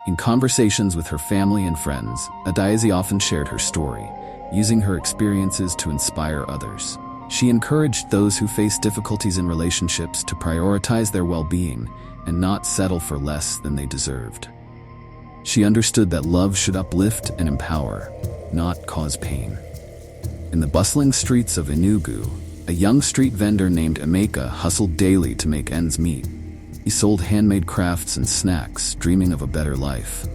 In conversations with her family and friends, Adaeze often shared her story, using her experiences to inspire others. She encouraged those who face difficulties in relationships to prioritize their well-being and not settle for less than they deserved. She understood that love should uplift and empower, not cause pain. In the bustling streets of Enugu, a young street vendor named Emeka hustled daily to make ends meet. He sold handmade crafts and snacks, dreaming of a better life.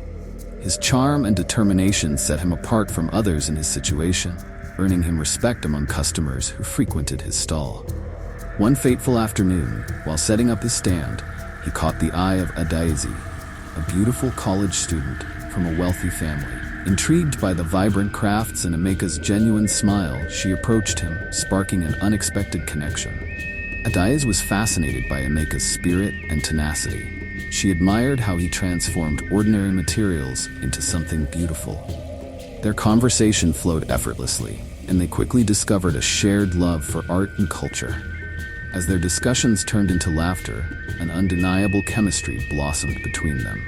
His charm and determination set him apart from others in his situation, earning him respect among customers who frequented his stall. One fateful afternoon, while setting up his stand, he caught the eye of Adaeze, a beautiful college student from a wealthy family. Intrigued by the vibrant crafts and Emeka's genuine smile, she approached him, sparking an unexpected connection. Adaeze was fascinated by Emeka's spirit and tenacity. She admired how he transformed ordinary materials into something beautiful. Their conversation flowed effortlessly, and they quickly discovered a shared love for art and culture. As their discussions turned into laughter, an undeniable chemistry blossomed between them.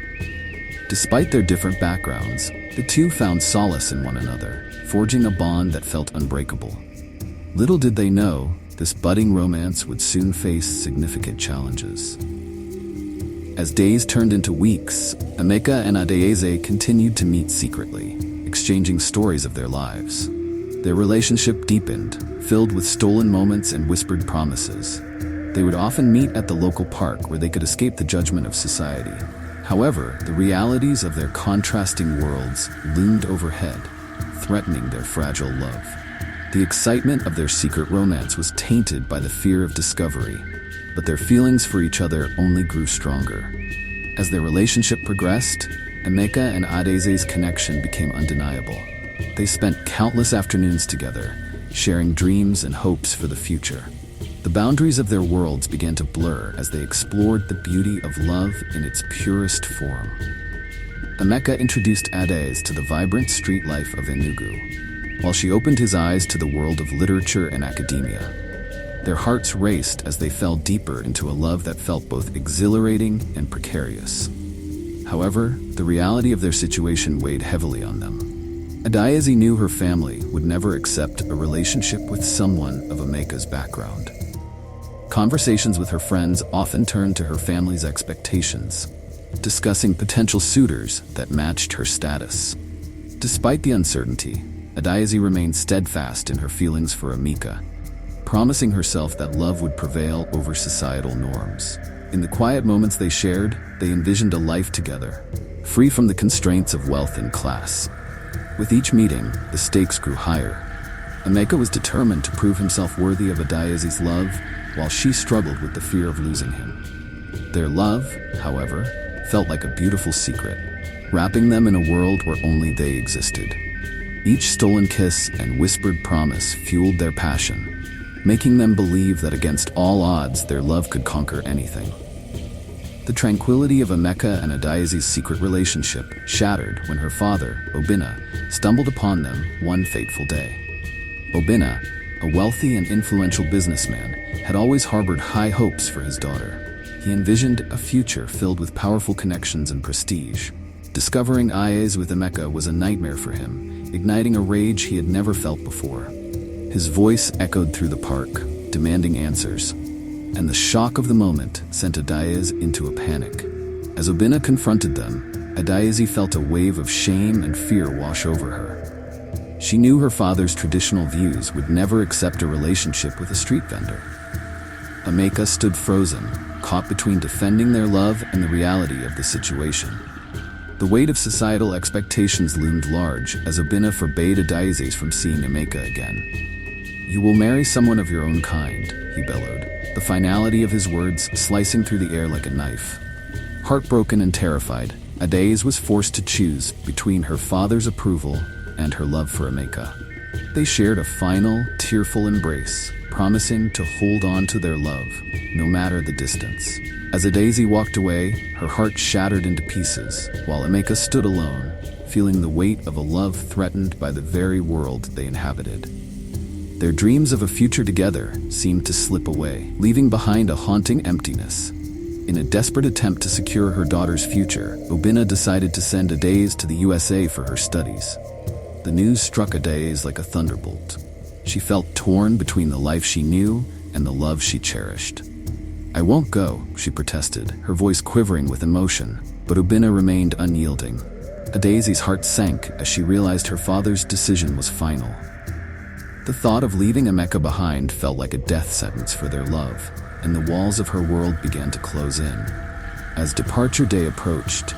Despite their different backgrounds, the two found solace in one another, forging a bond that felt unbreakable. Little did they know, this budding romance would soon face significant challenges. As days turned into weeks, Emeka and Adaeze continued to meet secretly, exchanging stories of their lives. Their relationship deepened, filled with stolen moments and whispered promises. They would often meet at the local park where they could escape the judgment of society. However, the realities of their contrasting worlds loomed overhead, threatening their fragile love. The excitement of their secret romance was tainted by the fear of discovery, but their feelings for each other only grew stronger. As their relationship progressed, Emeka and Adaeze's connection became undeniable. They spent countless afternoons together, sharing dreams and hopes for the future. The boundaries of their worlds began to blur as they explored the beauty of love in its purest form. Emeka introduced Adaeze to the vibrant street life of Enugu, while she opened his eyes to the world of literature and academia. Their hearts raced as they fell deeper into a love that felt both exhilarating and precarious. However, the reality of their situation weighed heavily on them. Adaeze knew her family would never accept a relationship with someone of Emeka's background. Conversations with her friends often turned to her family's expectations, discussing potential suitors that matched her status. Despite the uncertainty, Adaeze remained steadfast in her feelings for Emeka, promising herself that love would prevail over societal norms. In the quiet moments they shared, they envisioned a life together, free from the constraints of wealth and class. With each meeting, the stakes grew higher. Emeka was determined to prove himself worthy of Adaeze's love, while she struggled with the fear of losing him. Their love, however, felt like a beautiful secret, wrapping them in a world where only they existed. Each stolen kiss and whispered promise fueled their passion, making them believe that against all odds their love could conquer anything. The tranquility of Emeka and Adaeze's secret relationship shattered when her father, Obinna, stumbled upon them one fateful day. Obinna, a wealthy and influential businessman, had always harbored high hopes for his daughter. He envisioned a future filled with powerful connections and prestige. Discovering Adaeze with Emeka was a nightmare for him, igniting a rage he had never felt before. His voice echoed through the park, demanding answers, and the shock of the moment sent Adaeze into a panic. As Obinna confronted them, Adaeze felt a wave of shame and fear wash over her. She knew her father's traditional views would never accept a relationship with a street vendor. Emeka stood frozen, caught between defending their love and the reality of the situation. The weight of societal expectations loomed large as Obinna forbade Adaeze from seeing Emeka again. "You will marry someone of your own kind," he bellowed, the finality of his words slicing through the air like a knife. Heartbroken and terrified, Adaeze was forced to choose between her father's approval and her love for Emeka. They shared a final, tearful embrace, promising to hold on to their love, no matter the distance. As Adaeze walked away, her heart shattered into pieces, while Emeka stood alone, feeling the weight of a love threatened by the very world they inhabited. Their dreams of a future together seemed to slip away, leaving behind a haunting emptiness. In a desperate attempt to secure her daughter's future, Obinna decided to send Adaeze to the USA for her studies. The news struck Adaeze like a thunderbolt. She felt torn between the life she knew and the love she cherished. "I won't go," she protested, her voice quivering with emotion, but Obinna remained unyielding. Adaeze's heart sank as she realized her father's decision was final. The thought of leaving Emeka behind felt like a death sentence for their love, and the walls of her world began to close in. As departure day approached,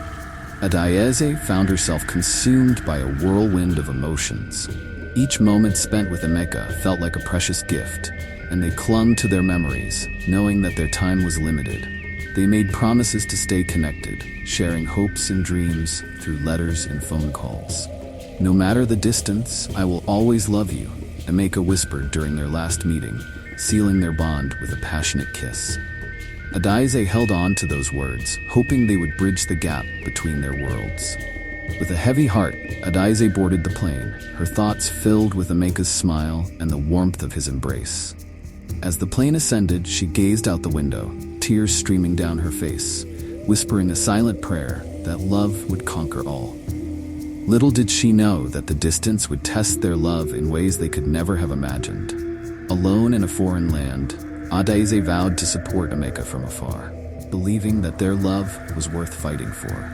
Adaeze found herself consumed by a whirlwind of emotions. Each moment spent with Emeka felt like a precious gift, and they clung to their memories, knowing that their time was limited. They made promises to stay connected, sharing hopes and dreams through letters and phone calls. "No matter the distance, I will always love you," Emeka whispered during their last meeting, sealing their bond with a passionate kiss. Adaeze held on to those words, hoping they would bridge the gap between their worlds. With a heavy heart, Adaeze boarded the plane, her thoughts filled with Emeka's smile and the warmth of his embrace. As the plane ascended, she gazed out the window, tears streaming down her face, whispering a silent prayer that love would conquer all. Little did she know that the distance would test their love in ways they could never have imagined. Alone in a foreign land, Adaeze vowed to support Emeka from afar, believing that their love was worth fighting for.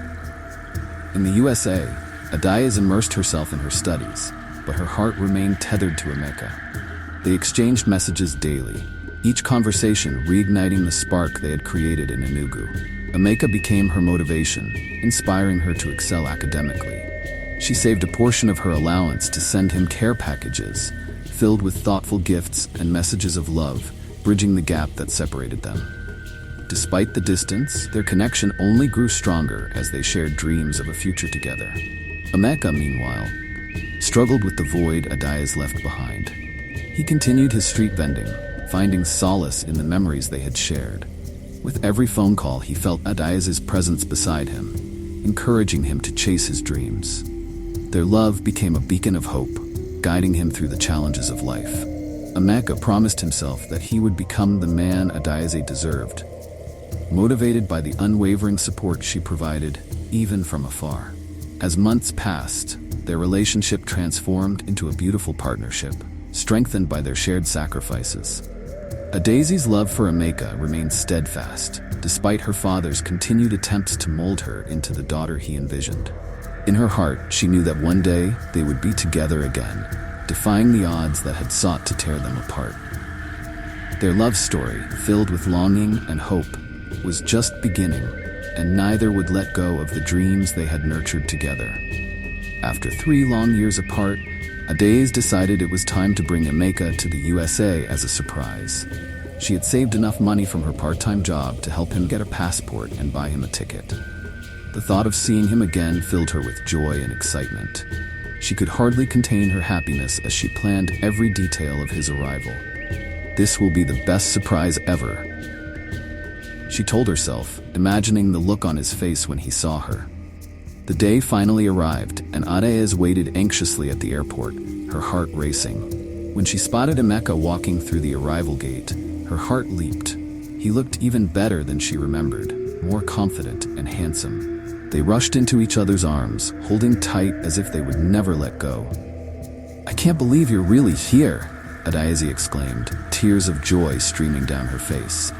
In the USA, Adaeze immersed herself in her studies, but her heart remained tethered to Emeka. They exchanged messages daily, each conversation reigniting the spark they had created in Enugu. Emeka became her motivation, inspiring her to excel academically. She saved a portion of her allowance to send him care packages, filled with thoughtful gifts and messages of love, bridging the gap that separated them. Despite the distance, their connection only grew stronger as they shared dreams of a future together. Emeka, meanwhile, struggled with the void Adaeze left behind. He continued his street vending, finding solace in the memories they had shared. With every phone call, he felt Adaeze's presence beside him, encouraging him to chase his dreams. Their love became a beacon of hope, guiding him through the challenges of life. Emeka promised himself that he would become the man Adaeze deserved, motivated by the unwavering support she provided, even from afar. As months passed, their relationship transformed into a beautiful partnership, strengthened by their shared sacrifices. Adaeze's love for Emeka remained steadfast, despite her father's continued attempts to mold her into the daughter he envisioned. In her heart, she knew that one day they would be together again, defying the odds that had sought to tear them apart. Their love story, filled with longing and hope, was just beginning, and neither would let go of the dreams they had nurtured together. After 3 long years apart, Adaeze decided it was time to bring Emeka to the USA as a surprise. She had saved enough money from her part-time job to help him get a passport and buy him a ticket. The thought of seeing him again filled her with joy and excitement. She could hardly contain her happiness as she planned every detail of his arrival. "This will be the best surprise ever," she told herself, imagining the look on his face when he saw her. The day finally arrived, and Adaeze waited anxiously at the airport, her heart racing. When she spotted Emeka walking through the arrival gate, her heart leaped. He looked even better than she remembered, more confident and handsome. They rushed into each other's arms, holding tight as if they would never let go. "I can't believe you're really here," Adaeze exclaimed, tears of joy streaming down her face.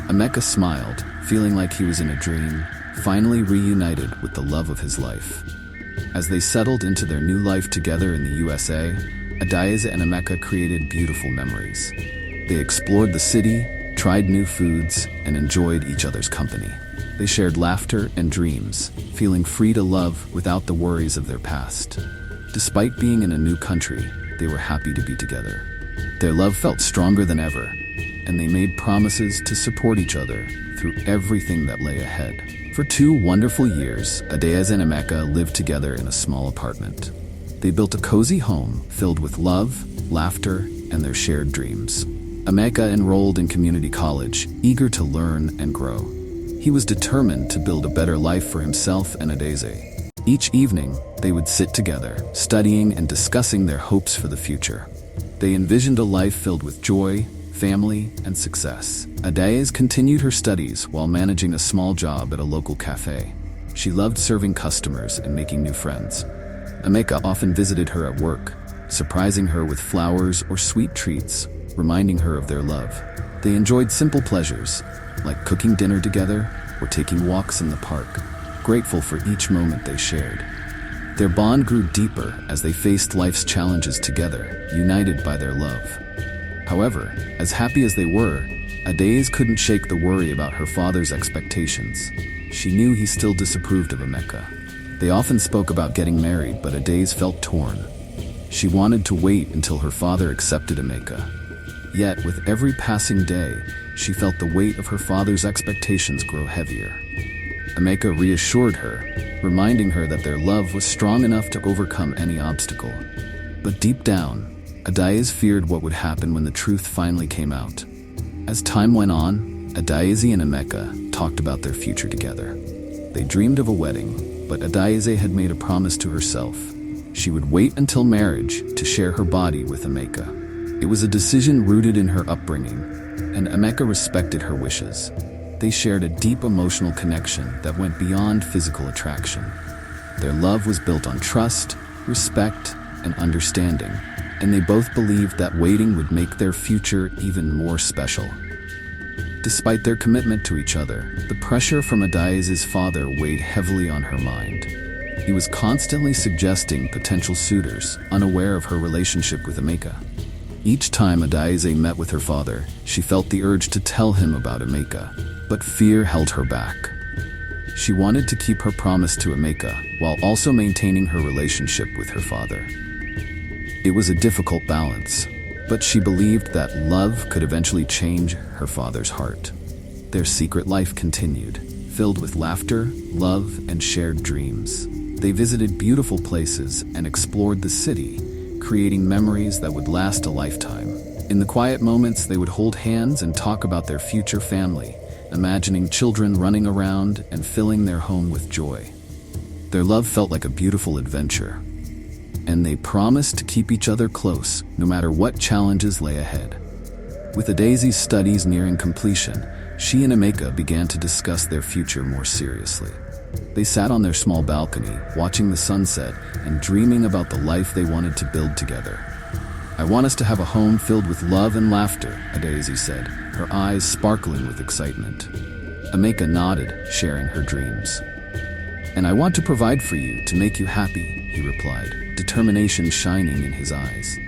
Emeka smiled, feeling like he was in a dream, finally reunited with the love of his life. As they settled into their new life together in the USA, Adaeze and Emeka created beautiful memories. They explored the city, tried new foods, and enjoyed each other's company. They shared laughter and dreams, feeling free to love without the worries of their past. Despite being in a new country, they were happy to be together. Their love felt stronger than ever, and they made promises to support each other through everything that lay ahead. For 2 wonderful years, Adaeze and Emeka lived together in a small apartment. They built a cozy home filled with love, laughter, and their shared dreams. Emeka enrolled in community college, eager to learn and grow. He was determined to build a better life for himself and Adaeze. Each evening, they would sit together, studying and discussing their hopes for the future. They envisioned a life filled with joy, family, and success. Adaeze continued her studies while managing a small job at a local cafe. She loved serving customers and making new friends. Emeka often visited her at work, surprising her with flowers or sweet treats, reminding her of their love. They enjoyed simple pleasures, like cooking dinner together or taking walks in the park, grateful for each moment they shared. Their bond grew deeper as they faced life's challenges together, united by their love. However, as happy as they were, Adaeze couldn't shake the worry about her father's expectations. She knew he still disapproved of Emeka. They often spoke about getting married, but Adaeze felt torn. She wanted to wait until her father accepted Emeka. Yet, with every passing day, she felt the weight of her father's expectations grow heavier. Emeka reassured her, reminding her that their love was strong enough to overcome any obstacle. But deep down, Adaeze feared what would happen when the truth finally came out. As time went on, Adaeze and Emeka talked about their future together. They dreamed of a wedding, but Adaeze had made a promise to herself. She would wait until marriage to share her body with Emeka. It was a decision rooted in her upbringing, and Emeka respected her wishes. They shared a deep emotional connection that went beyond physical attraction. Their love was built on trust, respect, and understanding, and they both believed that waiting would make their future even more special. Despite their commitment to each other, the pressure from Adaeze's father weighed heavily on her mind. He was constantly suggesting potential suitors, unaware of her relationship with Emeka. Each time Adaeze met with her father, she felt the urge to tell him about Emeka, but fear held her back. She wanted to keep her promise to Emeka while also maintaining her relationship with her father. It was a difficult balance, but she believed that love could eventually change her father's heart. Their secret life continued, filled with laughter, love, and shared dreams. They visited beautiful places and explored the city, creating memories that would last a lifetime. In the quiet moments, they would hold hands and talk about their future family, imagining children running around and filling their home with joy. Their love felt like a beautiful adventure, and they promised to keep each other close, no matter what challenges lay ahead. With Adaeze's studies nearing completion, she and Emeka began to discuss their future more seriously. They sat on their small balcony, watching the sunset and dreaming about the life they wanted to build together. "I want us to have a home filled with love and laughter," Adaeze said, her eyes sparkling with excitement. Emeka nodded, sharing her dreams. "And I want to provide for you to make you happy," he replied, determination shining in his eyes.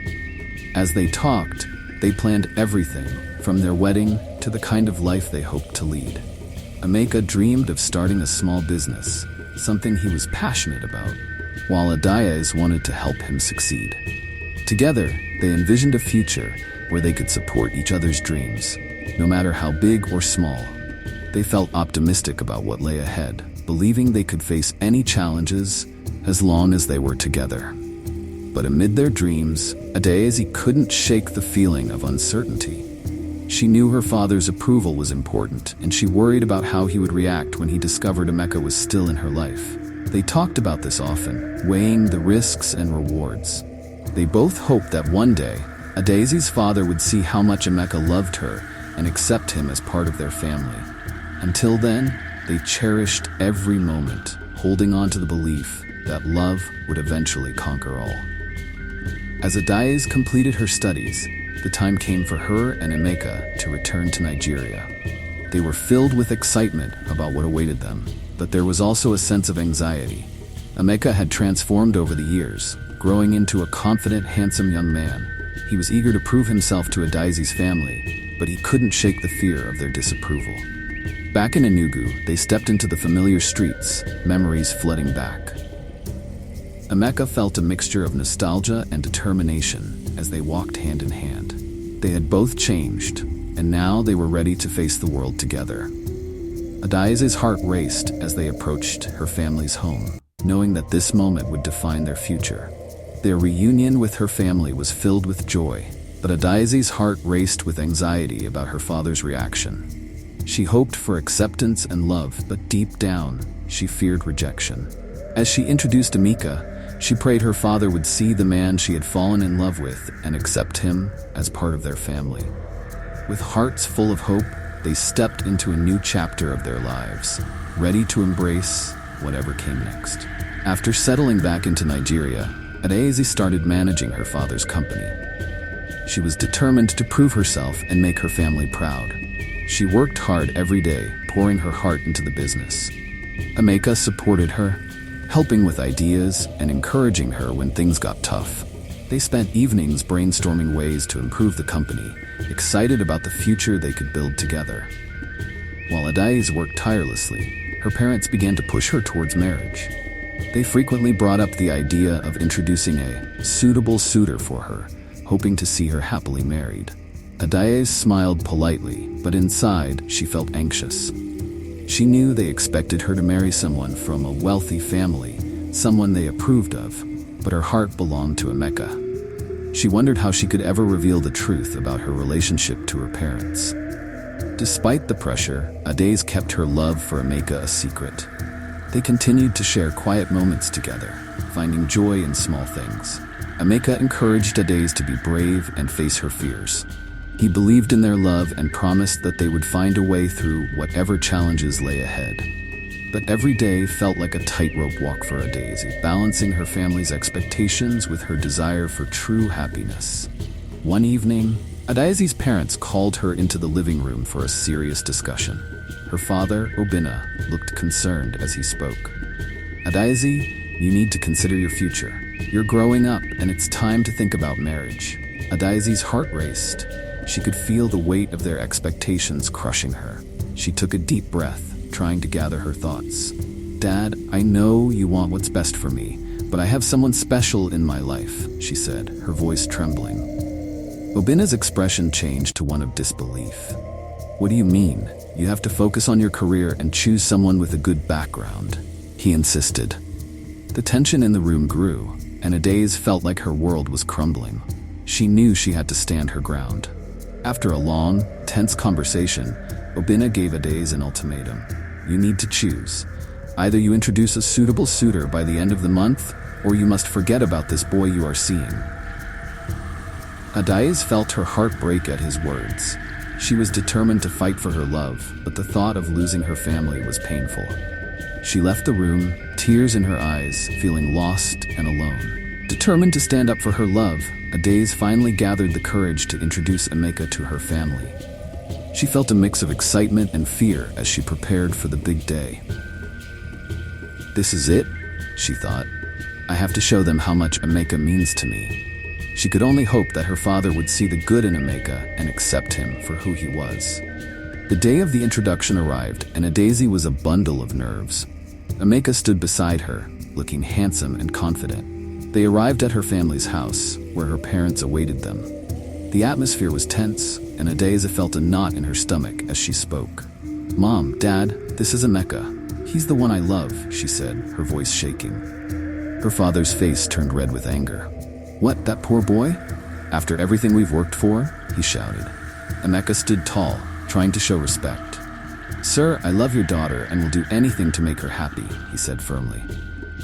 As they talked, they planned everything, from their wedding to the kind of life they hoped to lead. Emeka dreamed of starting a small business, something he was passionate about, while Adaeze wanted to help him succeed. Together, they envisioned a future where they could support each other's dreams, no matter how big or small. They felt optimistic about what lay ahead, believing they could face any challenges as long as they were together. But amid their dreams, Adaeze couldn't shake the feeling of uncertainty. She knew her father's approval was important, and she worried about how he would react when he discovered Emeka was still in her life. They talked about this often, weighing the risks and rewards. They both hoped that one day, Adaeze's father would see how much Emeka loved her and accept him as part of their family. Until then, they cherished every moment, holding on to the belief that love would eventually conquer all. As Adaeze completed her studies, the time came for her and Emeka to return to Nigeria. They were filled with excitement about what awaited them, but there was also a sense of anxiety. Emeka had transformed over the years, growing into a confident, handsome young man. He was eager to prove himself to Adaeze's family, but he couldn't shake the fear of their disapproval. Back in Enugu, they stepped into the familiar streets, memories flooding back. Emeka felt a mixture of nostalgia and determination as they walked hand in hand. They had both changed, and now they were ready to face the world together. Adaeze's heart raced as they approached her family's home, knowing that this moment would define their future. Their reunion with her family was filled with joy, but Adaeze's heart raced with anxiety about her father's reaction. She hoped for acceptance and love, but deep down, she feared rejection. As she introduced Emeka, she prayed her father would see the man she had fallen in love with and accept him as part of their family. With hearts full of hope, they stepped into a new chapter of their lives, ready to embrace whatever came next. After settling back into Nigeria, Adaeze started managing her father's company. She was determined to prove herself and make her family proud. She worked hard every day, pouring her heart into the business. Emeka supported her, helping with ideas and encouraging her when things got tough. They spent evenings brainstorming ways to improve the company, excited about the future they could build together. While Adaeze worked tirelessly, her parents began to push her towards marriage. They frequently brought up the idea of introducing a suitable suitor for her, hoping to see her happily married. Adaeze smiled politely, but inside she felt anxious. She knew they expected her to marry someone from a wealthy family, someone they approved of, but her heart belonged to Emeka. She wondered how she could ever reveal the truth about her relationship to her parents. Despite the pressure, Adaeze kept her love for Emeka a secret. They continued to share quiet moments together, finding joy in small things. Emeka encouraged Adaeze to be brave and face her fears. He believed in their love and promised that they would find a way through whatever challenges lay ahead. But every day felt like a tightrope walk for Adaeze, balancing her family's expectations with her desire for true happiness. One evening, Adaeze's parents called her into the living room for a serious discussion. Her father, Obinna, looked concerned as he spoke. "Adaeze, you need to consider your future. You're growing up, and it's time to think about marriage." Adaeze's heart raced. She could feel the weight of their expectations crushing her. She took a deep breath, trying to gather her thoughts. "Dad, I know you want what's best for me, but I have someone special in my life," she said, her voice trembling. Obinna's expression changed to one of disbelief. "What do you mean? You have to focus on your career and choose someone with a good background," he insisted. The tension in the room grew, and Adaeze felt like her world was crumbling. She knew she had to stand her ground. After a long, tense conversation, Obinna gave Adaeze an ultimatum. "You need to choose. Either you introduce a suitable suitor by the end of the month, or you must forget about this boy you are seeing." Adaeze felt her heart break at his words. She was determined to fight for her love, but the thought of losing her family was painful. She left the room, tears in her eyes, feeling lost and alone. Determined to stand up for her love, Adaeze finally gathered the courage to introduce Emeka to her family. She felt a mix of excitement and fear as she prepared for the big day. "This is it," she thought. "I have to show them how much Emeka means to me." She could only hope that her father would see the good in Emeka and accept him for who he was. The day of the introduction arrived, and Adaeze was a bundle of nerves. Emeka stood beside her, looking handsome and confident. They arrived at her family's house, where her parents awaited them. The atmosphere was tense, and Adaeze felt a knot in her stomach as she spoke. "Mom, Dad, this is Emeka. He's the one I love," she said, her voice shaking. Her father's face turned red with anger. "What, that poor boy? After everything we've worked for?" he shouted. Emeka stood tall, trying to show respect. "Sir, I love your daughter and will do anything to make her happy," he said firmly.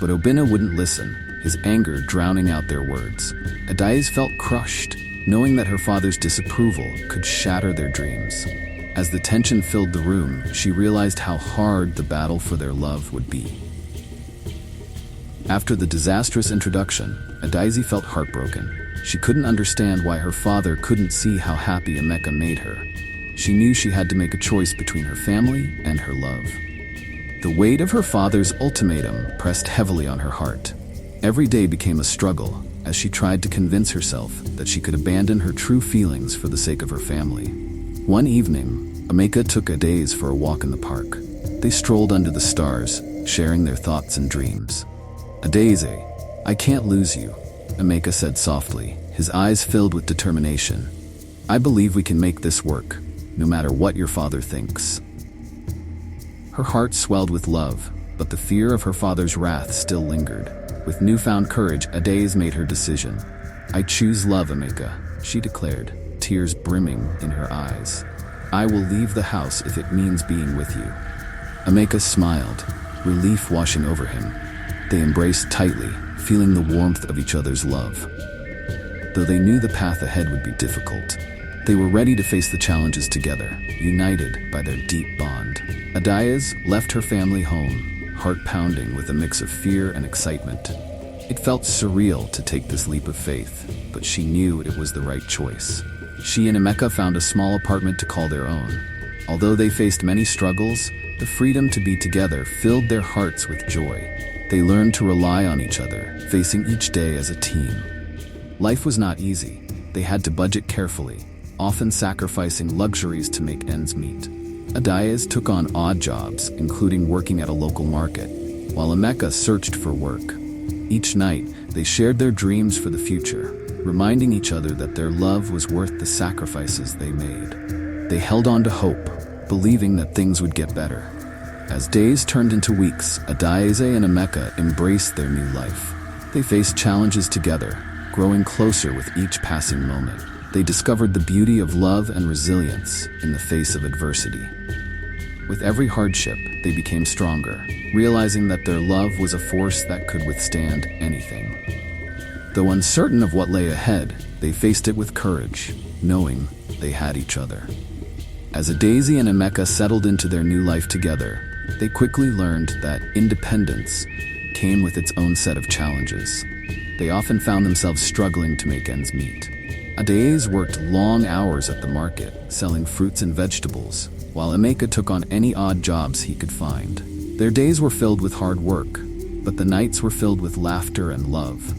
But Obinna wouldn't listen, his anger drowning out their words. Adaeze felt crushed, knowing that her father's disapproval could shatter their dreams. As the tension filled the room, she realized how hard the battle for their love would be. After the disastrous introduction, Adaeze felt heartbroken. She couldn't understand why her father couldn't see how happy Emeka made her. She knew she had to make a choice between her family and her love. The weight of her father's ultimatum pressed heavily on her heart. Every day became a struggle as she tried to convince herself that she could abandon her true feelings for the sake of her family. One evening, Emeka took Adaeze for a walk in the park. They strolled under the stars, sharing their thoughts and dreams. "Adaeze, I can't lose you," Emeka said softly, his eyes filled with determination. "I believe we can make this work, no matter what your father thinks." Her heart swelled with love, but the fear of her father's wrath still lingered. With newfound courage, Adaeze made her decision. "I choose love, Emeka," she declared, tears brimming in her eyes. "I will leave the house if it means being with you." Emeka smiled, relief washing over him. They embraced tightly, feeling the warmth of each other's love. Though they knew the path ahead would be difficult, They were ready to face the challenges together, united by their deep bond. Adaeze left her family home, heart pounding with a mix of fear and excitement. It felt surreal to take this leap of faith, but she knew it was the right choice. She and Emeka found a small apartment to call their own. Although they faced many struggles, the freedom to be together filled their hearts with joy. They learned to rely on each other, facing each day as a team. Life was not easy. They had to budget carefully, often sacrificing luxuries to make ends meet. Adaeze took on odd jobs, including working at a local market, while Emeka searched for work. Each night, they shared their dreams for the future, reminding each other that their love was worth the sacrifices they made. They held on to hope, believing that things would get better. As days turned into weeks, Adaeze and Emeka embraced their new life. They faced challenges together, growing closer with each passing moment. They discovered the beauty of love and resilience in the face of adversity. With every hardship, they became stronger, realizing that their love was a force that could withstand anything. Though uncertain of what lay ahead, they faced it with courage, knowing they had each other. As Adaeze and Emeka settled into their new life together, they quickly learned that independence came with its own set of challenges. They often found themselves struggling to make ends meet. Adaeze worked long hours at the market, selling fruits and vegetables, while Emeka took on any odd jobs he could find. Their days were filled with hard work, but the nights were filled with laughter and love,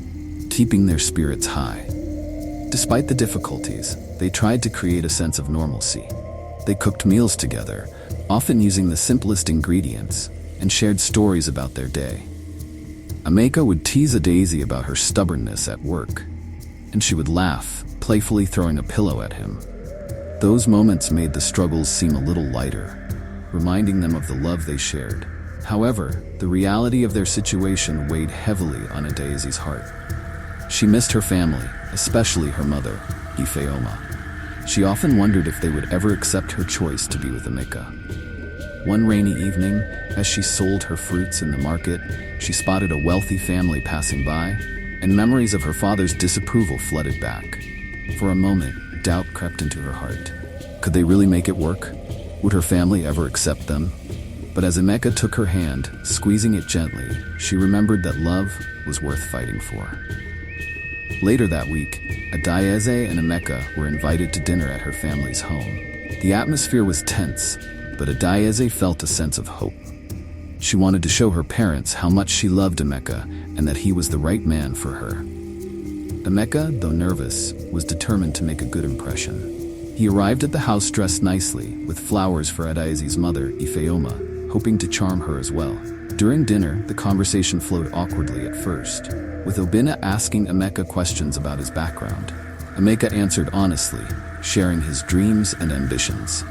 keeping their spirits high. Despite the difficulties, they tried to create a sense of normalcy. They cooked meals together, often using the simplest ingredients, and shared stories about their day. Emeka would tease Adaeze about her stubbornness at work, and she would laugh, playfully throwing a pillow at him. Those moments made the struggles seem a little lighter, reminding them of the love they shared. However, the reality of their situation weighed heavily on Adaeze's heart. She missed her family, especially her mother, Ifeoma. She often wondered if they would ever accept her choice to be with Emeka. One rainy evening, as she sold her fruits in the market, she spotted a wealthy family passing by, and memories of her father's disapproval flooded back. For a moment, doubt crept into her heart. Could they really make it work? Would her family ever accept them? But as Emeka took her hand, squeezing it gently, she remembered that love was worth fighting for. Later that week, Adaeze and Emeka were invited to dinner at her family's home. The atmosphere was tense, but Adaeze felt a sense of hope. She wanted to show her parents how much she loved Emeka and that he was the right man for her. Emeka, though nervous, was determined to make a good impression. He arrived at the house dressed nicely, with flowers for Adaeze's mother, Ifeoma, hoping to charm her as well. During dinner, the conversation flowed awkwardly at first, with Obinna asking Emeka questions about his background. Emeka answered honestly, sharing his dreams and ambitions.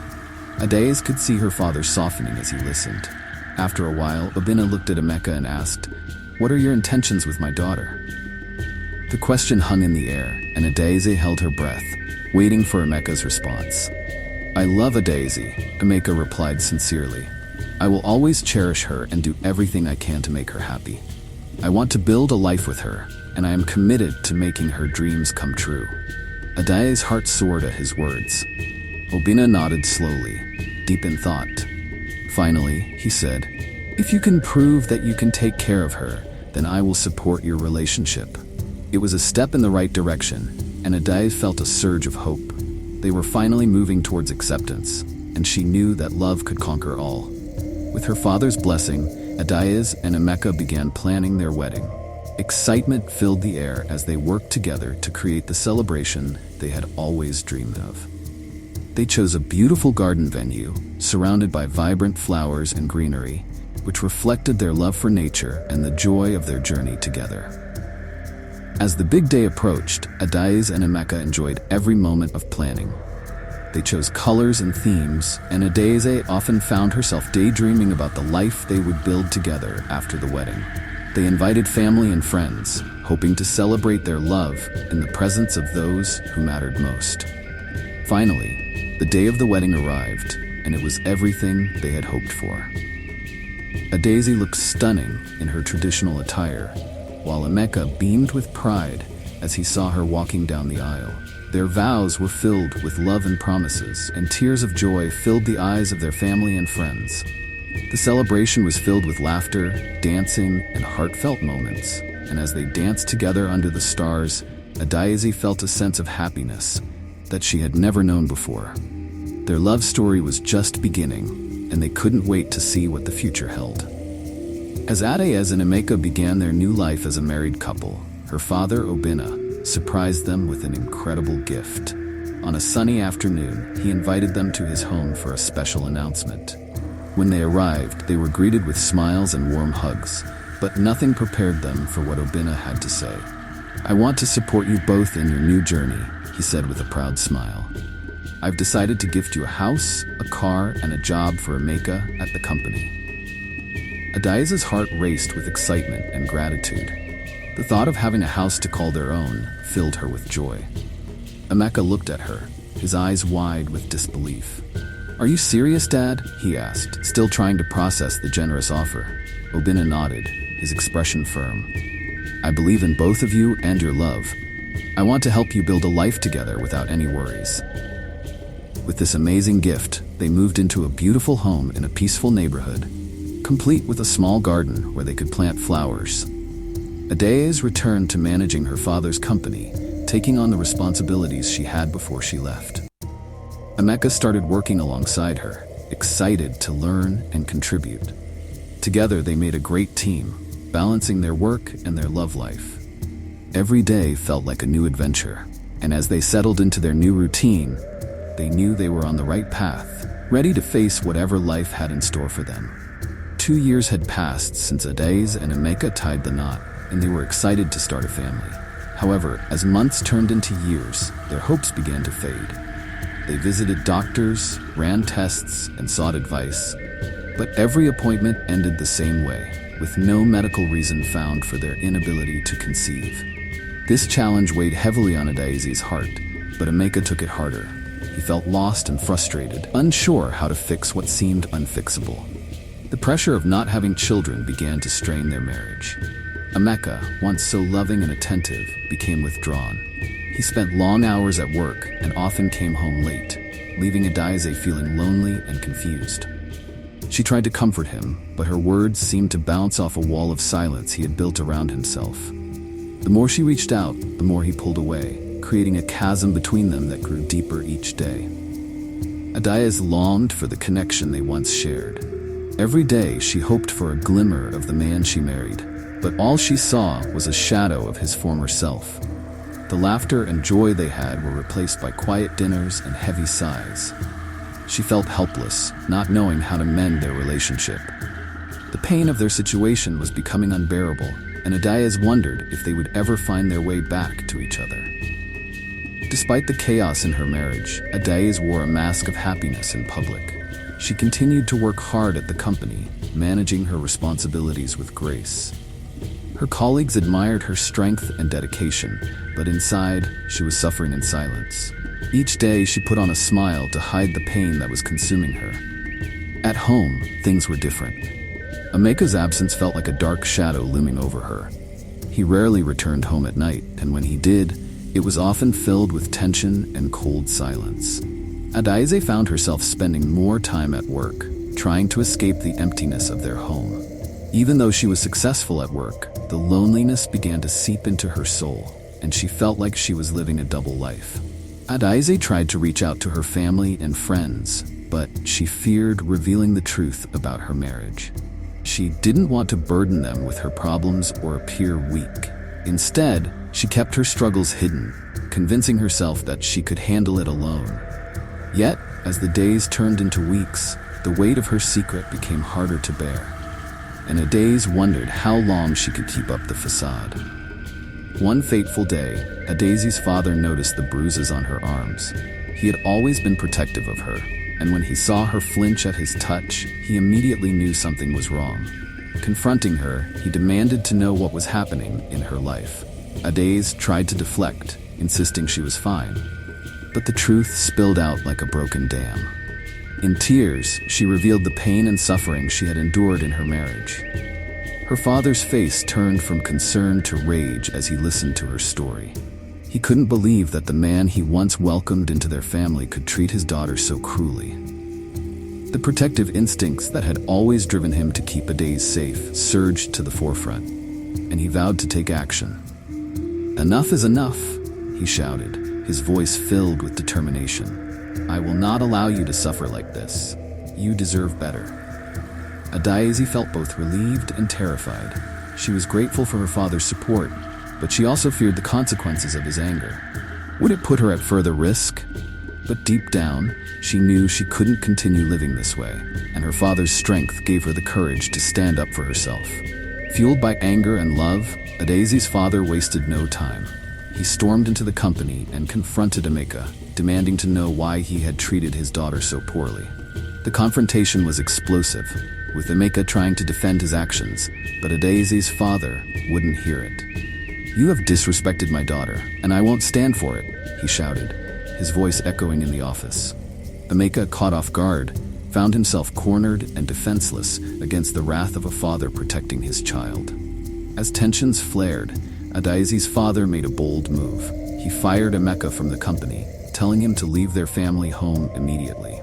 Adaeze could see her father softening as he listened. After a while, Obinna looked at Emeka and asked, "What are your intentions with my daughter?" The question hung in the air, and Adaeze held her breath, waiting for Emeka's response. "I love Adaeze," Emeka replied sincerely. "I will always cherish her and do everything I can to make her happy. I want to build a life with her, and I am committed to making her dreams come true." Adaeze's heart soared at his words. Obinna nodded slowly, deep in thought. Finally, he said, "If you can prove that you can take care of her, then I will support your relationship." It was a step in the right direction, and Adaeze felt a surge of hope. They were finally moving towards acceptance, and she knew that love could conquer all. With her father's blessing, Adaeze and Emeka began planning their wedding. Excitement filled the air as they worked together to create the celebration they had always dreamed of. They chose a beautiful garden venue, surrounded by vibrant flowers and greenery, which reflected their love for nature and the joy of their journey together. As the big day approached, Adaeze and Emeka enjoyed every moment of planning. They chose colors and themes, and Adaeze often found herself daydreaming about the life they would build together after the wedding. They invited family and friends, hoping to celebrate their love in the presence of those who mattered most. Finally, the day of the wedding arrived, and it was everything they had hoped for. Adaeze looked stunning in her traditional attire, while Emeka beamed with pride as he saw her walking down the aisle. Their vows were filled with love and promises, and tears of joy filled the eyes of their family and friends. The celebration was filled with laughter, dancing, and heartfelt moments, and as they danced together under the stars, Adaeze felt a sense of happiness that she had never known before. Their love story was just beginning, and they couldn't wait to see what the future held. As Adaeze and Emeka began their new life as a married couple, her father, Obinna, surprised them with an incredible gift. On a sunny afternoon, he invited them to his home for a special announcement. When they arrived, they were greeted with smiles and warm hugs, but nothing prepared them for what Obinna had to say. "I want to support you both in your new journey," he said with a proud smile. "I've decided to gift you a house, a car, and a job for Emeka at the company." Adaeze's heart raced with excitement and gratitude. The thought of having a house to call their own filled her with joy. Emeka looked at her, his eyes wide with disbelief. "Are you serious, Dad?" he asked, still trying to process the generous offer. Obinna nodded, his expression firm. "I believe in both of you and your love. I want to help you build a life together without any worries." With this amazing gift, they moved into a beautiful home in a peaceful neighborhood, complete with a small garden where they could plant flowers. Adaeze returned to managing her father's company, taking on the responsibilities she had before she left. Emeka started working alongside her, excited to learn and contribute. Together they made a great team, balancing their work and their love life. Every day felt like a new adventure, and as they settled into their new routine, they knew they were on the right path, ready to face whatever life had in store for them. 2 years had passed since Adaeze and Emeka tied the knot, and they were excited to start a family. However, as months turned into years, their hopes began to fade. They visited doctors, ran tests, and sought advice, but every appointment ended the same way, with no medical reason found for their inability to conceive. This challenge weighed heavily on Adaeze's heart, but Emeka took it harder. He felt lost and frustrated, unsure how to fix what seemed unfixable. The pressure of not having children began to strain their marriage. Emeka, once so loving and attentive, became withdrawn. He spent long hours at work and often came home late, leaving Adaeze feeling lonely and confused. She tried to comfort him, but her words seemed to bounce off a wall of silence he had built around himself. The more she reached out, the more he pulled away, creating a chasm between them that grew deeper each day. Adaeze longed for the connection they once shared. Every day she hoped for a glimmer of the man she married, but all she saw was a shadow of his former self. The laughter and joy they had were replaced by quiet dinners and heavy sighs. She felt helpless, not knowing how to mend their relationship. The pain of their situation was becoming unbearable, and Adaeze wondered if they would ever find their way back to each other. Despite the chaos in her marriage, Adaeze wore a mask of happiness in public. She continued to work hard at the company, managing her responsibilities with grace. Her colleagues admired her strength and dedication, but inside, she was suffering in silence. Each day, she put on a smile to hide the pain that was consuming her. At home, things were different. Emeka's absence felt like a dark shadow looming over her. He rarely returned home at night, and when he did, it was often filled with tension and cold silence. Adaeze found herself spending more time at work, trying to escape the emptiness of their home. Even though she was successful at work, the loneliness began to seep into her soul, and she felt like she was living a double life. Adaeze tried to reach out to her family and friends, but she feared revealing the truth about her marriage. She didn't want to burden them with her problems or appear weak. Instead, she kept her struggles hidden, convincing herself that she could handle it alone. Yet, as the days turned into weeks, the weight of her secret became harder to bear. And Adaeze wondered how long she could keep up the facade. One fateful day, Adaeze's father noticed the bruises on her arms. He had always been protective of her, and when he saw her flinch at his touch, he immediately knew something was wrong. Confronting her, he demanded to know what was happening in her life. Adaeze tried to deflect, insisting she was fine. But the truth spilled out like a broken dam. In tears, she revealed the pain and suffering she had endured in her marriage. Her father's face turned from concern to rage as he listened to her story. He He couldn't believe that the man he once welcomed into their family could treat his daughter so cruelly. The protective instincts that had always driven him to keep Adaeze safe surged to the forefront, and he vowed to take action. "Enough is enough," he shouted, his voice filled with determination. "I will not allow you to suffer like this. You deserve better." Adaeze felt both relieved and terrified. She was grateful for her father's support, but she also feared the consequences of his anger. Would it put her at further risk? But deep down, she knew she couldn't continue living this way, and her father's strength gave her the courage to stand up for herself. Fueled by anger and love, Adaeze's father wasted no time. He stormed into the company and confronted Emeka, demanding to know why he had treated his daughter so poorly. The confrontation was explosive, with Emeka trying to defend his actions, but Adaeze's father wouldn't hear it. "You have disrespected my daughter, and I won't stand for it," he shouted, his voice echoing in the office. Emeka, caught off guard, found himself cornered and defenseless against the wrath of a father protecting his child. As tensions flared, Adaeze's father made a bold move. He fired Emeka from the company, telling him to leave their family home immediately.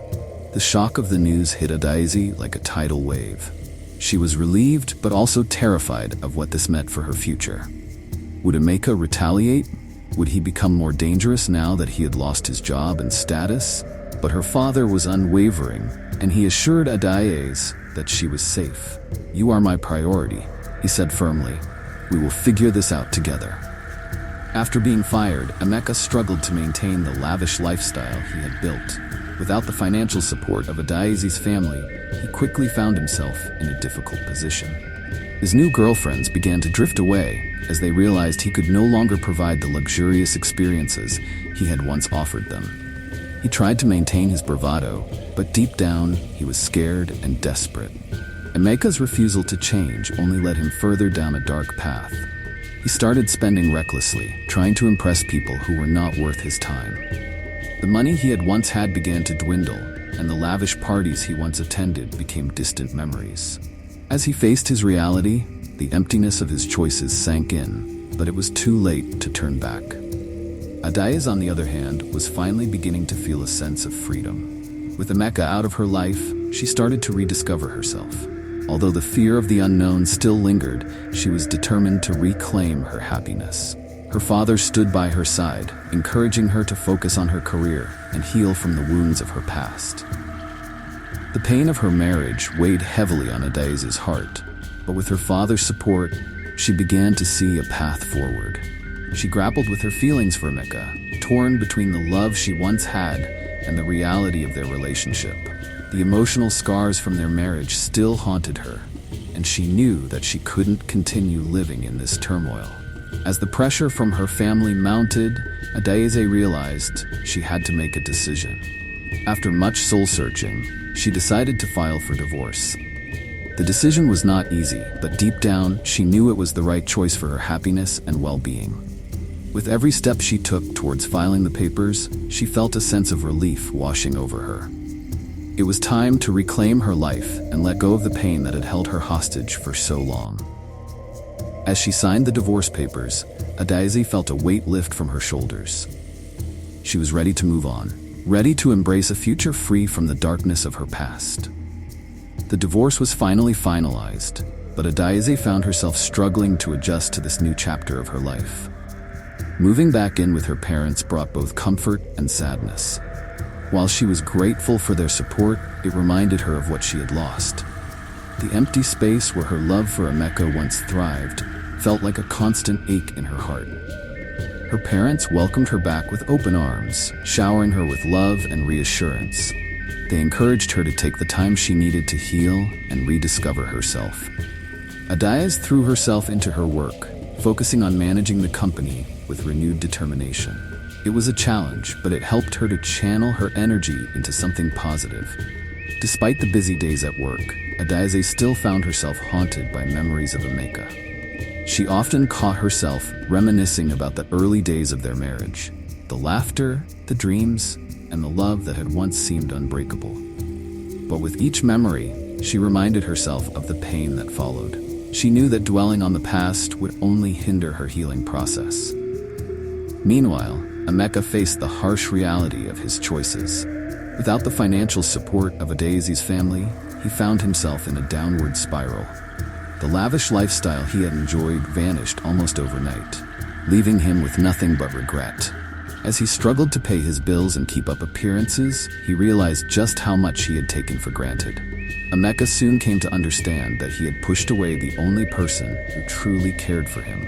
The shock of the news hit Adaeze like a tidal wave. She was relieved but also terrified of what this meant for her future. Would Emeka retaliate? Would he become more dangerous now that he had lost his job and status? But her father was unwavering, and he assured Adaeze that she was safe. "You are my priority," he said firmly. "We will figure this out together." After being fired, Emeka struggled to maintain the lavish lifestyle he had built. Without the financial support of Adaeze's family, he quickly found himself in a difficult position. His new girlfriends began to drift away as they realized he could no longer provide the luxurious experiences he had once offered them. He tried to maintain his bravado, but deep down, he was scared and desperate. Emeka's refusal to change only led him further down a dark path. He started spending recklessly, trying to impress people who were not worth his time. The money he had once had began to dwindle, and the lavish parties he once attended became distant memories. As he faced his reality, the emptiness of his choices sank in, but it was too late to turn back. Adaeze, on the other hand, was finally beginning to feel a sense of freedom. With Emeka out of her life, she started to rediscover herself. Although the fear of the unknown still lingered, she was determined to reclaim her happiness. Her father stood by her side, encouraging her to focus on her career and heal from the wounds of her past. The pain of her marriage weighed heavily on Adaeze's heart, but with her father's support, she began to see a path forward. She grappled with her feelings for Emeka, torn between the love she once had and the reality of their relationship. The emotional scars from their marriage still haunted her, and she knew that she couldn't continue living in this turmoil. As the pressure from her family mounted, Adaeze realized she had to make a decision. After much soul-searching, she decided to file for divorce. The decision was not easy, but deep down, she knew it was the right choice for her happiness and well-being. With every step she took towards filing the papers, she felt a sense of relief washing over her. It was time to reclaim her life and let go of the pain that had held her hostage for so long. As she signed the divorce papers, Adaeze felt a weight lift from her shoulders. She was ready to move on, ready to embrace a future free from the darkness of her past. The divorce was finally finalized, but Adaeze found herself struggling to adjust to this new chapter of her life. Moving back in with her parents brought both comfort and sadness. While she was grateful for their support, it reminded her of what she had lost. The empty space where her love for Emeka once thrived felt like a constant ache in her heart. Her parents welcomed her back with open arms, showering her with love and reassurance. They encouraged her to take the time she needed to heal and rediscover herself. Adaeze threw herself into her work, focusing on managing the company with renewed determination. It was a challenge, but it helped her to channel her energy into something positive. Despite the busy days at work, Adaeze still found herself haunted by memories of Emeka. She often caught herself reminiscing about the early days of their marriage, the laughter, the dreams, and the love that had once seemed unbreakable. But with each memory, she reminded herself of the pain that followed. She knew that dwelling on the past would only hinder her healing process. Meanwhile, Emeka faced the harsh reality of his choices. Without the financial support of Adaeze's family, he found himself in a downward spiral. The lavish lifestyle he had enjoyed vanished almost overnight, leaving him with nothing but regret. As he struggled to pay his bills and keep up appearances, he realized just how much he had taken for granted. Emeka soon came to understand that he had pushed away the only person who truly cared for him.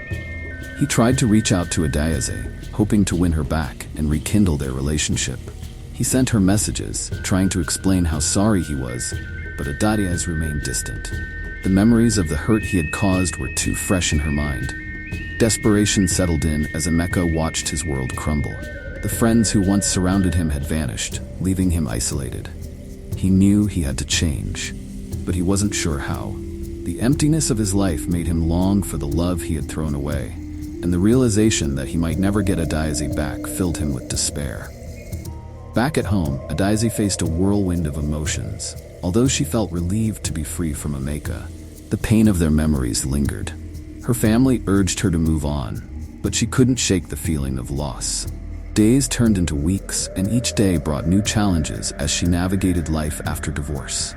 He tried to reach out to Adaeze, hoping to win her back and rekindle their relationship. He sent her messages, trying to explain how sorry he was, but Adaeze remained distant. The memories of the hurt he had caused were too fresh in her mind. Desperation settled in as Emeka watched his world crumble. The friends who once surrounded him had vanished, leaving him isolated. He knew he had to change, but he wasn't sure how. The emptiness of his life made him long for the love he had thrown away, and the realization that he might never get Adaeze back filled him with despair. Back at home, Adaeze faced a whirlwind of emotions. Although she felt relieved to be free from Emeka, the pain of their memories lingered. Her family urged her to move on, but she couldn't shake the feeling of loss. Days turned into weeks, and each day brought new challenges as she navigated life after divorce.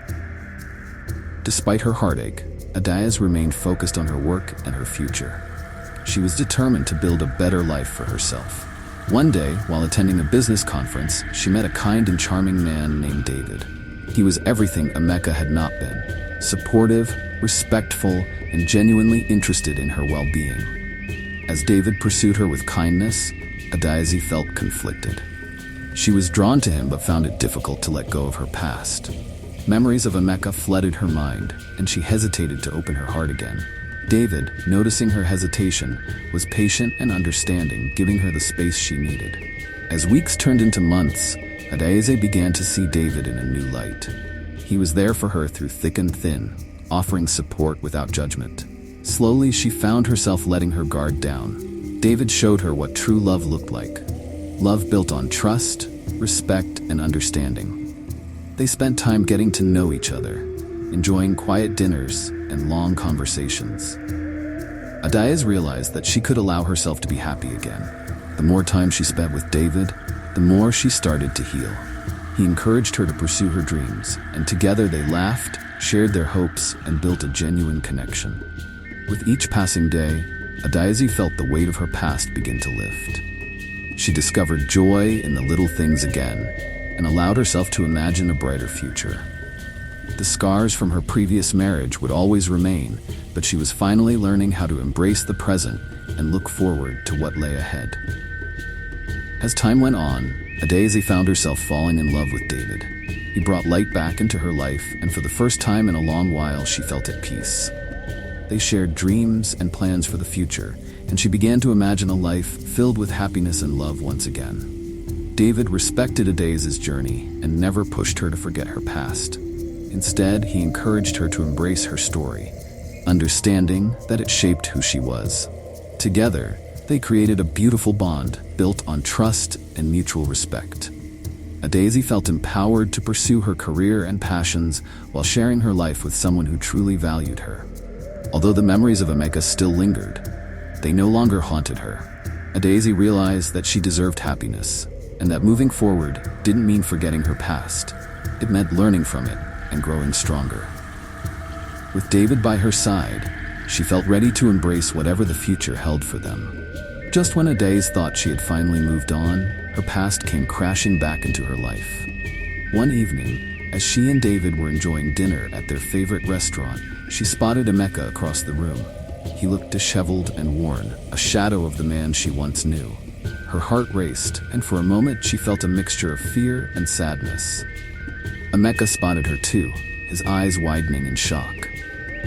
Despite her heartache, Adaeze remained focused on her work and her future. She was determined to build a better life for herself. One day, while attending a business conference, she met a kind and charming man named David. He was everything Emeka had not been: supportive, respectful, and genuinely interested in her well-being. As David pursued her with kindness, Adaeze felt conflicted. She was drawn to him but found it difficult to let go of her past. Memories of Emeka flooded her mind, and she hesitated to open her heart again. David, noticing her hesitation, was patient and understanding, giving her the space she needed. As weeks turned into months, Adaeze began to see David in a new light. He was there for her through thick and thin, offering support without judgment. Slowly, she found herself letting her guard down. David showed her what true love looked like. Love built on trust, respect, and understanding. They spent time getting to know each other, enjoying quiet dinners and long conversations. Adaeze realized that she could allow herself to be happy again. The more time she spent with David, the more she started to heal. He encouraged her to pursue her dreams, and together they laughed, shared their hopes, and built a genuine connection. With each passing day, Adaeze felt the weight of her past begin to lift. She discovered joy in the little things again, and allowed herself to imagine a brighter future. The scars from her previous marriage would always remain, but she was finally learning how to embrace the present and look forward to what lay ahead. As time went on, Adaeze found herself falling in love with David. He brought light back into her life, and for the first time in a long while, she felt at peace. They shared dreams and plans for the future, and she began to imagine a life filled with happiness and love once again. David respected Adaeze's journey and never pushed her to forget her past. Instead, he encouraged her to embrace her story, understanding that it shaped who she was. Together, they created a beautiful bond built on trust and mutual respect. Adaeze felt empowered to pursue her career and passions while sharing her life with someone who truly valued her. Although the memories of Emeka still lingered, they no longer haunted her. Adaeze realized that she deserved happiness, and that moving forward didn't mean forgetting her past. It meant learning from it and growing stronger. With David by her side, she felt ready to embrace whatever the future held for them. Just when Adaeze thought she had finally moved on, her past came crashing back into her life. One evening, as she and David were enjoying dinner at their favorite restaurant, she spotted Emeka across the room. He looked disheveled and worn, a shadow of the man she once knew. Her heart raced, and for a moment she felt a mixture of fear and sadness. Emeka spotted her too, his eyes widening in shock.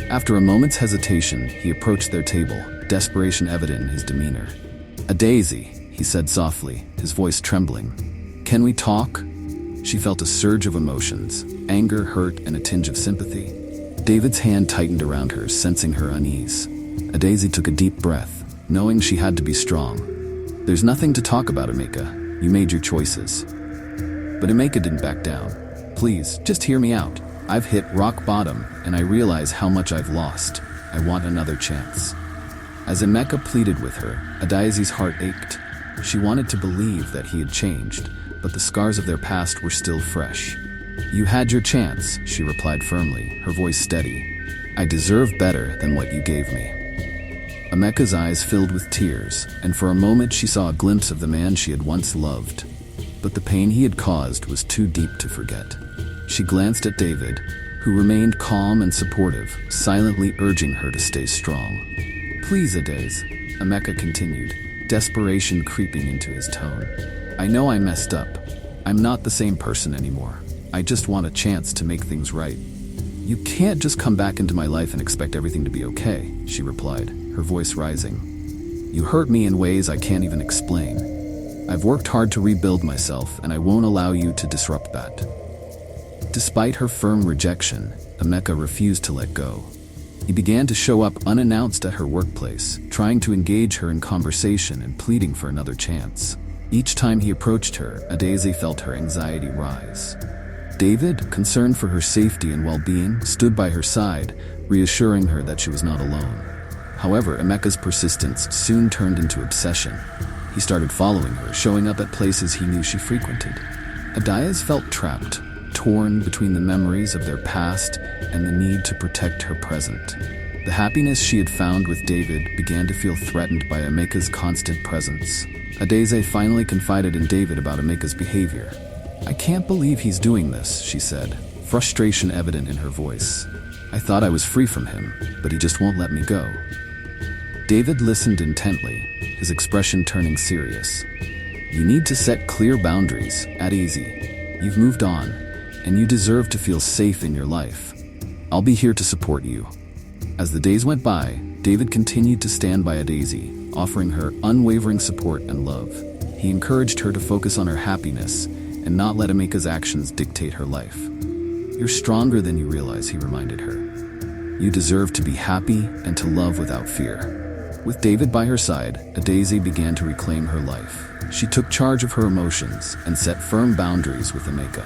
After a moment's hesitation, he approached their table, desperation evident in his demeanor. "Adaeze," he said softly, his voice trembling. "Can we talk?" She felt a surge of emotions, anger, hurt, and a tinge of sympathy. David's hand tightened around her, sensing her unease. Adaeze took a deep breath, knowing she had to be strong. "There's nothing to talk about, Emeka. You made your choices." But Emeka didn't back down. "Please, just hear me out. I've hit rock bottom, and I realize how much I've lost. I want another chance." As Emeka pleaded with her, Adaeze's heart ached. She wanted to believe that he had changed, but the scars of their past were still fresh. "You had your chance," she replied firmly, her voice steady. "I deserve better than what you gave me." Emeka's eyes filled with tears, and for a moment she saw a glimpse of the man she had once loved. But the pain he had caused was too deep to forget. She glanced at David, who remained calm and supportive, silently urging her to stay strong. "Please, Adaeze," Emeka continued, desperation creeping into his tone. "I know I messed up. I'm not the same person anymore. I just want a chance to make things right." "You can't just come back into my life and expect everything to be okay," she replied, her voice rising. "You hurt me in ways I can't even explain. I've worked hard to rebuild myself, and I won't allow you to disrupt that." Despite her firm rejection, Emeka refused to let go. He began to show up unannounced at her workplace, trying to engage her in conversation and pleading for another chance. Each time he approached her, Adaeze felt her anxiety rise. David, concerned for her safety and well-being, stood by her side, reassuring her that she was not alone. However, Emeka's persistence soon turned into obsession. He started following her, showing up at places he knew she frequented. Adaeze felt trapped, torn between the memories of their past and the need to protect her present. The happiness she had found with David began to feel threatened by Emeka's constant presence. Adaeze finally confided in David about Emeka's behavior. "I can't believe he's doing this," she said, frustration evident in her voice. "I thought I was free from him, but he just won't let me go." David listened intently, his expression turning serious. "You need to set clear boundaries, Adaeze. You've moved on, and you deserve to feel safe in your life. I'll be here to support you." As the days went by, David continued to stand by Adaeze, offering her unwavering support and love. He encouraged her to focus on her happiness and not let Emeka's actions dictate her life. "You're stronger than you realize," he reminded her. "You deserve to be happy and to love without fear." With David by her side, Adaeze began to reclaim her life. She took charge of her emotions and set firm boundaries with Emeka.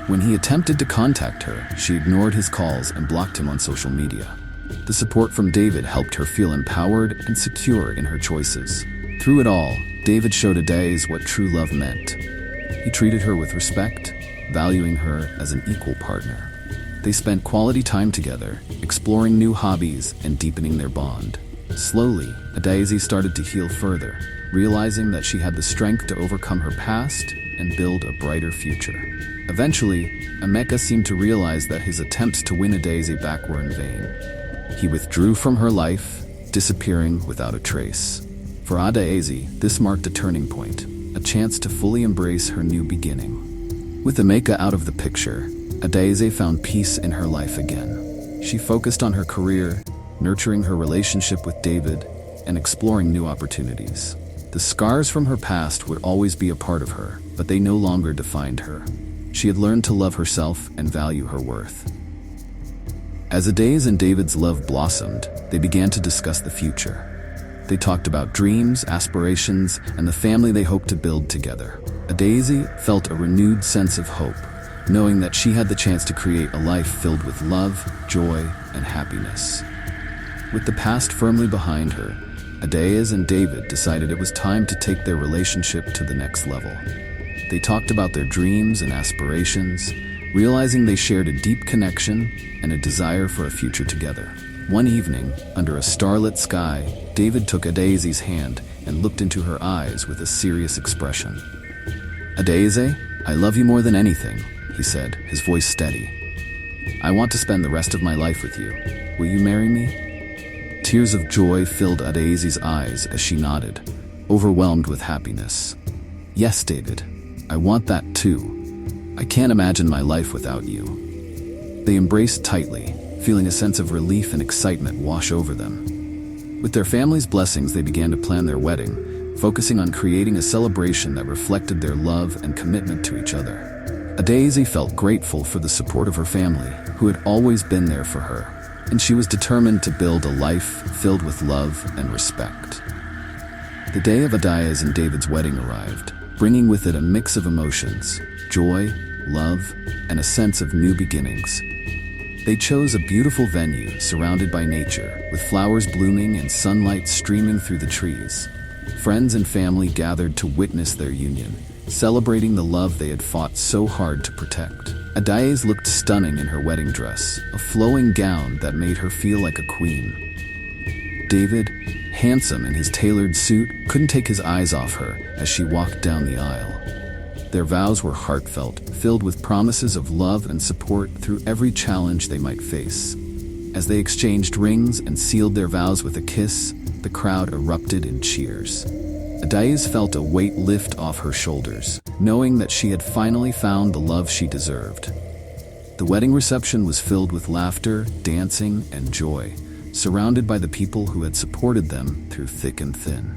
When he attempted to contact her, she ignored his calls and blocked him on social media. The support from David helped her feel empowered and secure in her choices. Through it all, David showed Adaeze what true love meant. He treated her with respect, valuing her as an equal partner. They spent quality time together, exploring new hobbies and deepening their bond. Slowly, Adaeze started to heal further, realizing that she had the strength to overcome her past and build a brighter future. Eventually, Emeka seemed to realize that his attempts to win Adaeze back were in vain. He withdrew from her life, disappearing without a trace. For Adaeze, this marked a turning point, a chance to fully embrace her new beginning. With Emeka out of the picture, Adaeze found peace in her life again. She focused on her career, nurturing her relationship with David, and exploring new opportunities. The scars from her past would always be a part of her, but they no longer defined her. She had learned to love herself and value her worth. As Adaeze and David's love blossomed, they began to discuss the future. They talked about dreams, aspirations, and the family they hoped to build together. Adaeze felt a renewed sense of hope, knowing that she had the chance to create a life filled with love, joy, and happiness. With the past firmly behind her, Adaeze and David decided it was time to take their relationship to the next level. They talked about their dreams and aspirations, realizing they shared a deep connection and a desire for a future together. One evening, under a starlit sky, David took Adaeze's hand and looked into her eyes with a serious expression. "Adaeze, I love you more than anything," he said, his voice steady. "I want to spend the rest of my life with you. Will you marry me?" Tears of joy filled Adaeze's eyes as she nodded, overwhelmed with happiness. "Yes, David, I want that too. I can't imagine my life without you." They embraced tightly, feeling a sense of relief and excitement wash over them. With their family's blessings, they began to plan their wedding, focusing on creating a celebration that reflected their love and commitment to each other. Adaeze felt grateful for the support of her family, who had always been there for her, and she was determined to build a life filled with love and respect. The day of Adaeze and David's wedding arrived, bringing with it a mix of emotions: joy, love, and a sense of new beginnings. They chose a beautiful venue surrounded by nature, with flowers blooming and sunlight streaming through the trees. Friends and family gathered to witness their union, celebrating the love they had fought so hard to protect. Adaeze looked stunning in her wedding dress, a flowing gown that made her feel like a queen. David, handsome in his tailored suit, couldn't take his eyes off her as she walked down the aisle. Their vows were heartfelt, filled with promises of love and support through every challenge they might face. As they exchanged rings and sealed their vows with a kiss, the crowd erupted in cheers. Adaeze felt a weight lift off her shoulders, knowing that she had finally found the love she deserved. The wedding reception was filled with laughter, dancing, and joy, surrounded by the people who had supported them through thick and thin.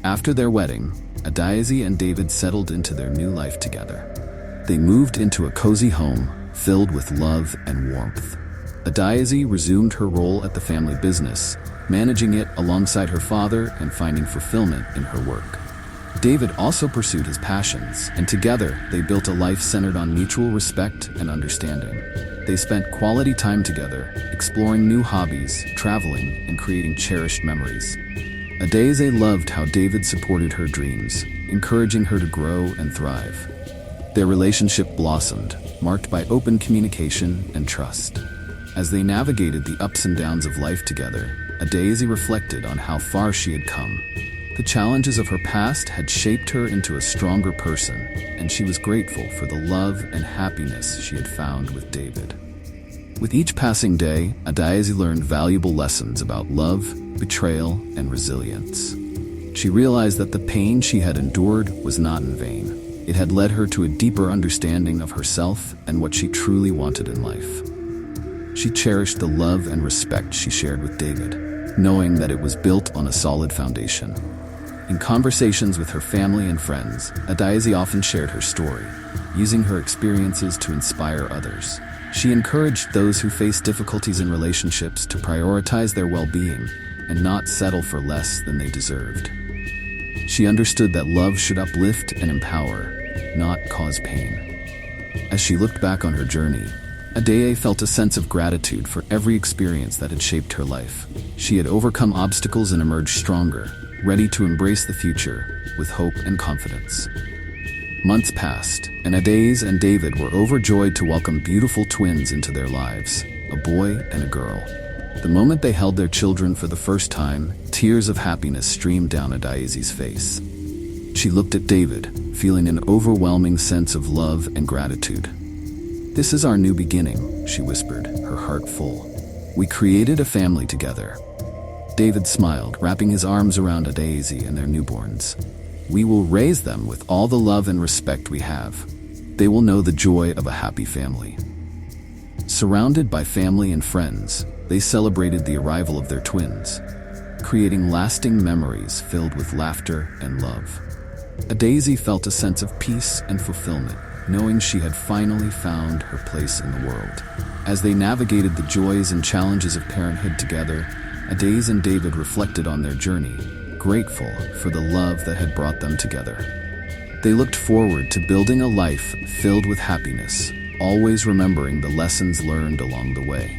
After their wedding, Adaeze and David settled into their new life together. They moved into a cozy home filled with love and warmth. Adaeze resumed her role at the family business, managing it alongside her father and finding fulfillment in her work. David also pursued his passions, and together they built a life centered on mutual respect and understanding. They spent quality time together, exploring new hobbies, traveling, and creating cherished memories. Adaeze loved how David supported her dreams, encouraging her to grow and thrive. Their relationship blossomed, marked by open communication and trust. As they navigated the ups and downs of life together, Adaeze reflected on how far she had come. The challenges of her past had shaped her into a stronger person, and she was grateful for the love and happiness she had found with David. With each passing day, Adaeze learned valuable lessons about love, betrayal, and resilience. She realized that the pain she had endured was not in vain. It had led her to a deeper understanding of herself and what she truly wanted in life. She cherished the love and respect she shared with David, knowing that it was built on a solid foundation. In conversations with her family and friends, Adaeze often shared her story, using her experiences to inspire others. She encouraged those who face difficulties in relationships to prioritize their well-being and not settle for less than they deserved. She understood that love should uplift and empower, not cause pain. As she looked back on her journey, Adaeze felt a sense of gratitude for every experience that had shaped her life. She had overcome obstacles and emerged stronger, ready to embrace the future with hope and confidence. Months passed, and Adaeze and David were overjoyed to welcome beautiful twins into their lives, a boy and a girl. The moment they held their children for the first time, tears of happiness streamed down Adaeze's face. She looked at David, feeling an overwhelming sense of love and gratitude. "This is our new beginning," she whispered, her heart full. "We created a family together." David smiled, wrapping his arms around Adaeze and their newborns. "We will raise them with all the love and respect we have. They will know the joy of a happy family." Surrounded by family and friends, they celebrated the arrival of their twins, creating lasting memories filled with laughter and love. Adaeze felt a sense of peace and fulfillment, knowing she had finally found her place in the world. As they navigated the joys and challenges of parenthood together, Adaeze and David reflected on their journey, grateful for the love that had brought them together. They looked forward to building a life filled with happiness, always remembering the lessons learned along the way.